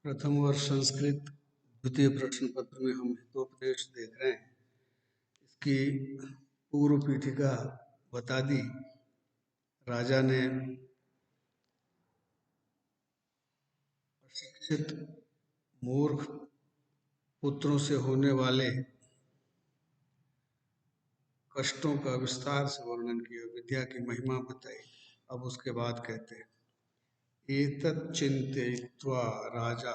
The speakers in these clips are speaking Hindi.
प्रथम वर्ष संस्कृत द्वितीय प्रश्न पत्र में हम हितोपदेश देख रहे हैं। इसकी पूर्व पीठिका बता दी। राजा ने अशिक्षित मूर्ख पुत्रों से होने वाले कष्टों का विस्तार से वर्णन किया, विद्या की महिमा बताई। अब उसके बाद कहते हैं, एतत् चिन्तयित्वा राजा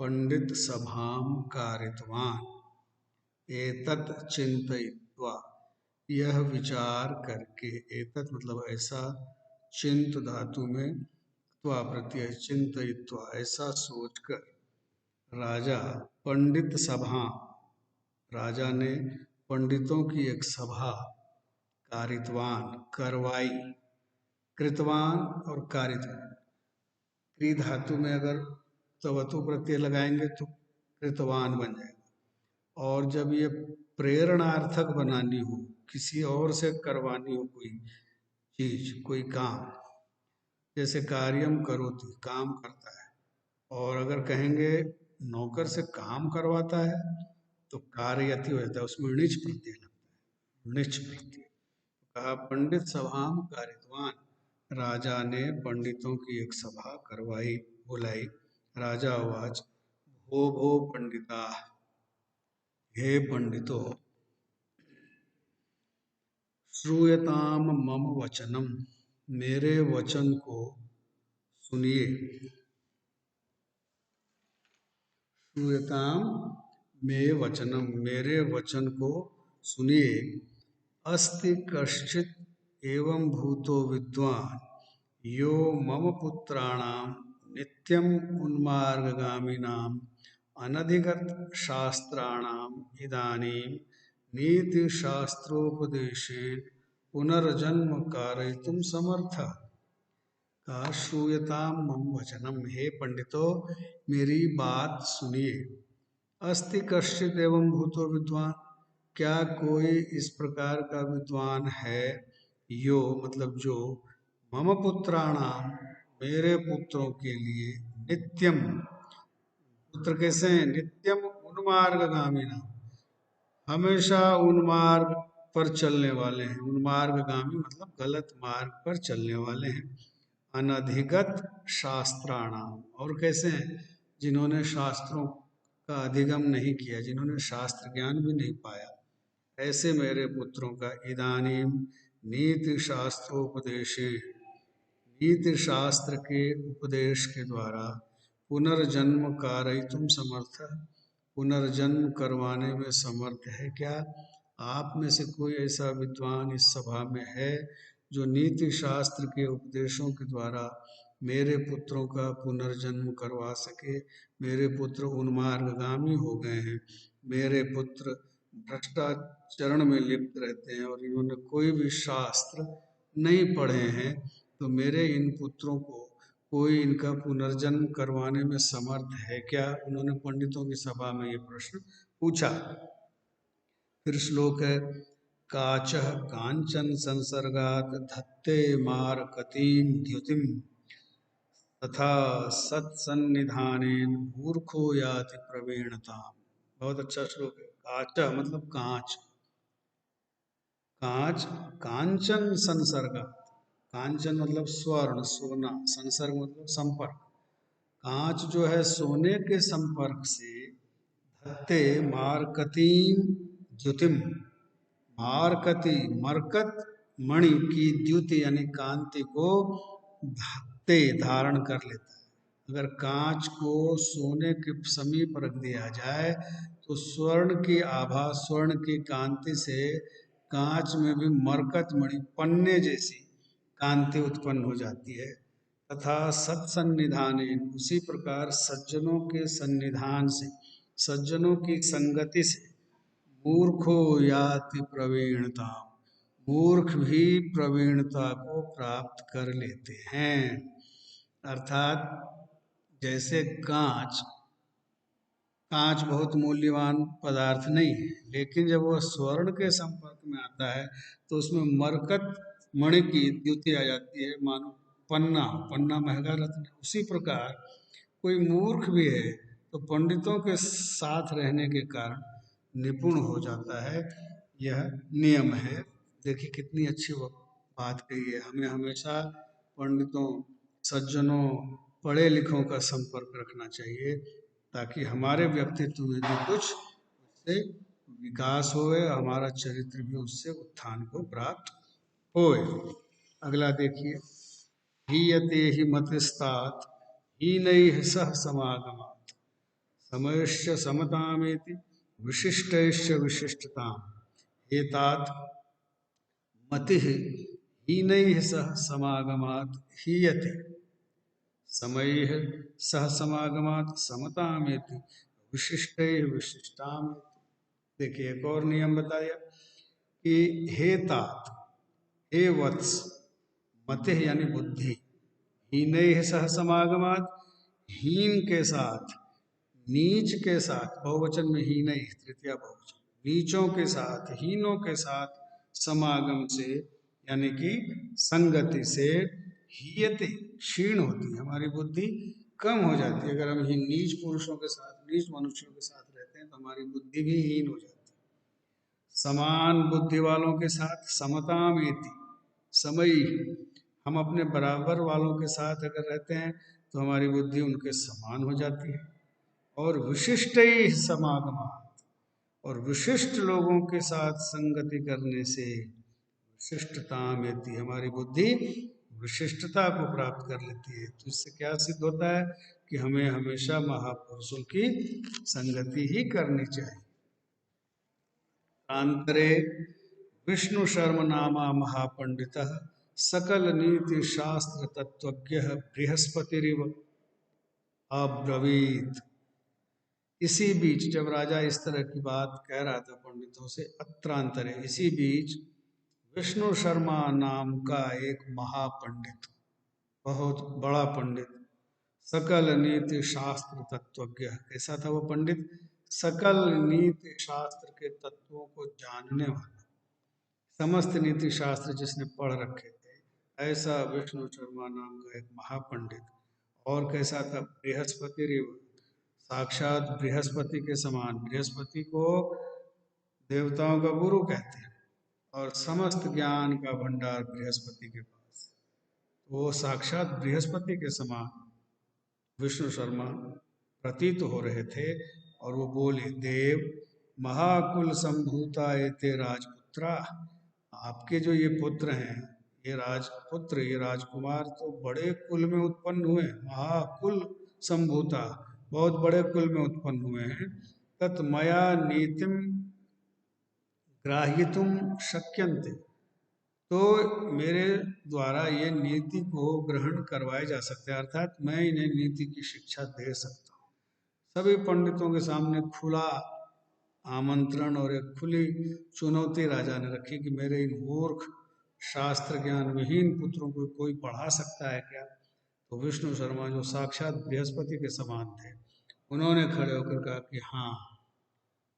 पंडित सभाम कारितवान। एतत् चिन्तयित्वा, यह विचार करके, एतत् मतलब ऐसा, चिंत धातु में त्वा प्रत्यय, चिन्तयित्वा ऐसा सोचकर, राजा पंडित सभा, राजा ने पंडितों की एक सभा कारितवान करवाई। कृतवान और कारितवान, क्री धातु में अगर तवतु प्रत्यय लगाएंगे तो कृतवान बन जाएगा। और जब ये प्रेरणार्थक बनानी हो, किसी और से करवानी हो कोई चीज, कोई काम, जैसे कार्यम करोति, काम करता है, और अगर कहेंगे नौकर से काम करवाता है तो कार्यति हो जाता है, उसमें णिच प्रत्यय लगता है, णिच प्रत्यय। कहा पंडित सभाम कारितवान, राजा ने पंडितों की एक सभा करवाई, बुलाई। राजा उवाच, भो भो पंडिता, हे पंडितों, श्रूयताम मम वचनम, मेरे वचन को सुनिए। श्रूयताम मे वचनम, मेरे वचन को सुनिए। अस्ति कश्चित एवं भूतो विद्वान, यो मम पुत्राणाम नित्यम उन्मार्गगामिनाम अनधिगत शास्त्राणाम इदानीम नीति शास्त्रोपदेशेन पुनर्जन्म कारयितुम समर्थः। का श्रूयताम मम वचनम, हे पंडितों, मेरी बात सुनिए। अस्ति कश्चित एवं भूतो विद्वान, क्या कोई इस प्रकार का विद्वान है, यो मतलब जो, मम पुत्राणाम, मेरे पुत्रों के लिए, नित्यम, पुत्र कैसे हैं, नित्यम उन्मार्गगामिना, हमेशा उन्मार्ग पर चलने वाले हैं। उन्मार्गगामी मतलब गलत मार्ग पर चलने वाले हैं। अनधिगत शास्त्राणाम, और कैसे हैं, जिन्होंने शास्त्रों का अधिगम नहीं किया, जिन्होंने शास्त्र ज्ञान भी नहीं पाया, ऐसे मेरे पुत्रों का इदानीम नीति शास्त्रोपदेशे, नीति शास्त्र के उपदेश के द्वारा, पुनर्जन्म कारयितुम समर्थ, पुनर्जन्म करवाने में समर्थ है क्या। आप में से कोई ऐसा विद्वान इस सभा में है जो नीति शास्त्र के उपदेशों के द्वारा मेरे पुत्रों का पुनर्जन्म करवा सके। मेरे पुत्र उन्मार्गगामी हो गए हैं, मेरे पुत्र भ्रष्टाचरण में लिप्त रहते हैं और इन्होंने कोई भी शास्त्र नहीं पढ़े हैं, तो मेरे इन पुत्रों को कोई इनका पुनर्जन्म करवाने में समर्थ है क्या। उन्होंने पंडितों की सभा में ये प्रश्न पूछा। फिर श्लोक है, काचः कांचन संसर्गात धत्ते मारकतीम द्युतिम तथा सत्सन्निधानेन मूर्खो याति प्रवीणताम। बहुत अच्छा श्लोक है। काच मतलब कांच, कांच, कांचन संसर्गात, कांचन मतलब स्वर्ण, सोना, संसर्ग मतलब संपर्क। कांच जो है सोने के संपर्क से, धत्ते मारकतीम द्युतिम, मारकती मरकत मणि की द्युति यानी कांति को धत्ते धारण कर लेता है। अगर कांच को सोने के समीप रख दिया जाए तो स्वर्ण की आभा, स्वर्ण की कांति से कांच में भी मरकत मणि, पन्ने जैसी कांति उत्पन्न हो जाती है। तथा सत्सन्निधान, उसी प्रकार सज्जनों के सन्निधान से, सज्जनों की संगति से, मूर्खो याति प्रवीणता, मूर्ख भी प्रवीणता को प्राप्त कर लेते हैं। अर्थात जैसे कांच, कांच बहुत मूल्यवान पदार्थ नहीं है, लेकिन जब वह स्वर्ण के संपर्क में आता है तो उसमें मरकत मणि की द्युति आ जाती है, मानो पन्ना, पन्ना महंगा रत्न। उसी प्रकार कोई मूर्ख भी है तो पंडितों के साथ रहने के कारण निपुण हो जाता है। यह नियम है। देखिए कितनी अच्छी वो बात कही है। हमें हमेशा पंडितों, सज्जनों, पढ़े लिखों का संपर्क रखना चाहिए ताकि हमारे व्यक्तित्व में भी कुछ उससे विकास होए, हमारा चरित्र भी उससे उत्थान को प्राप्त होए। अगला देखिए, हीयते हि मतस्तात हीनैः सह समागमात् समयश्च समतामेति विशिष्टैश्च विशिष्टताम् एतात् मतिः हीनैः सह समागमात् हीयते समयैः सह समागमात् समतामेति विशिष्टैः विशिष्टामेति। देखिए एक और नियम बताया कि हे तात, हे वत्स, मतिः यानी बुद्धि, हीनैः सह समागमात्, हीन के साथ, नीच के साथ, बहुवचन में हीनैः तृतीया बहुवचन, नीचों के साथ, हीनों के साथ समागम से यानी कि संगति से हीयते क्षीण होती है, हमारी बुद्धि कम हो जाती है। अगर हम नीच पुरुषों के साथ, नीच मनुष्यों के साथ रहते हैं तो हमारी बुद्धि भी हीन हो जाती है। समान बुद्धि वालों के साथ समतामेति, समय, हम अपने बराबर वालों के साथ अगर रहते हैं तो हमारी बुद्धि उनके समान हो जाती है। और विशिष्ट ही समागम, और विशिष्ट लोगों के साथ संगति करने से विशिष्टता में हमारी बुद्धि विशिष्टता को प्राप्त कर लेती है। तो इससे क्या सिद्ध होता है कि हमें हमेशा महापुरुषों की संगति ही करनी चाहिए। अंतरे विष्णु शर्म नामा महापंडितः सकल नीति शास्त्र तत्वज्ञ बृहस्पतिरिव अब्रवीत। इसी बीच जब राजा इस तरह की बात कह रहा था पंडितों से, अत्रांतरे, इसी बीच विष्णु शर्मा नाम का एक महापंडित, बहुत बड़ा पंडित, सकल नीति शास्त्र तत्वज्ञ, कैसा था वो पंडित? सकल नीति शास्त्र के तत्वों को जानने वाला, समस्त नीति शास्त्र जिसने पढ़ रखे थे, ऐसा विष्णु शर्मा नाम का एक महापंडित। और कैसा था? बृहस्पति रिव, साक्षात बृहस्पति के समान। बृहस्पति को देवताओं का गुरु कहते हैं और समस्त ज्ञान का भंडार बृहस्पति के पास, वो साक्षात बृहस्पति के समान विष्णु शर्मा प्रतीत हो रहे थे। और वो बोले, देव महाकुल संभूता एते राजपुत्रा, आपके जो ये पुत्र हैं, ये राजपुत्र, ये राजकुमार तो बड़े कुल में उत्पन्न हुए, महाकुल संभूता, बहुत बड़े कुल में उत्पन्न हुए हैं। तत् मया नीतिम ग्राह्यतुम शक्यन्ते, तो मेरे द्वारा ये नीति को ग्रहण करवाए जा सकते हैं, अर्थात मैं इन्हें नीति की शिक्षा दे सकता हूँ। सभी पंडितों के सामने खुला आमंत्रण और एक खुली चुनौती राजा ने रखी कि मेरे इन मूर्ख शास्त्र ज्ञान विहीन पुत्रों को कोई पढ़ा सकता है क्या? तो विष्णु शर्मा जो साक्षात बृहस्पति के समान थे, उन्होंने खड़े होकर कहा कि हाँ,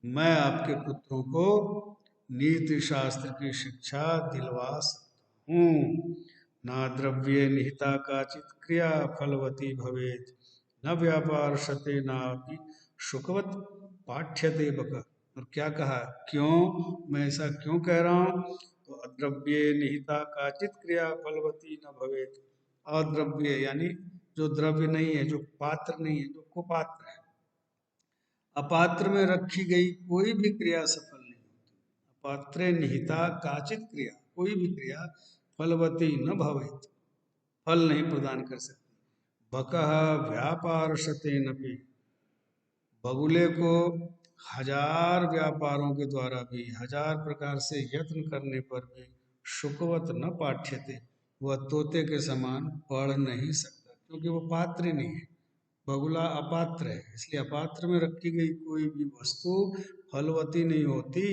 मैं आपके पुत्रों को नीति शास्त्र की शिक्षा दिलवा सकता हूँ। ना द्रव्ये निहिता काचित क्रिया फलवती भवेत, न व्यापार शते नापि शुकवत पाठ्यते बक। और क्या कहा? क्यों, मैं ऐसा क्यों कह रहा हूँ? तो अद्रव्ये निहिता काचित क्रिया फलवती न भवेत, अद्रव्य यानी जो द्रव्य नहीं है, जो पात्र नहीं है, जो कुपात्र है, अपात्र में रखी गई कोई भी क्रिया सफल नहीं होती। अपात्रे निहिता काचित क्रिया, कोई भी क्रिया फलवती न भवेत, फल नहीं प्रदान कर सकती। बकः व्यापारशते नपि, बगुले को हजार व्यापारों के द्वारा भी, हजार प्रकार से यत्न करने पर भी शुकवत न पाठ्यते, वह तोते के समान पढ़ नहीं सकता, क्योंकि वो पात्र ही नहीं है। बगुला अपात्र है, इसलिए अपात्र में रखी गई कोई भी वस्तु फलवती नहीं होती।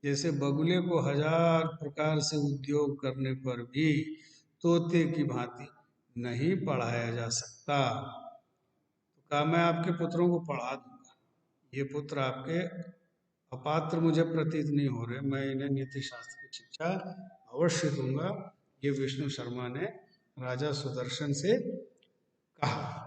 जैसे बगुले को हजार प्रकार से उद्योग करने पर भी तोते की भांति नहीं पढ़ाया जा सकता। तो कहा, मैं आपके पुत्रों को पढ़ा दूंगा, ये पुत्र आपके अपात्र मुझे प्रतीत नहीं हो रहे, मैं इन्हें नीति शास्त्र की शिक्षा अवश्य दूंगा। ये विष्णु शर्मा ने राजा सुदर्शन से कहा।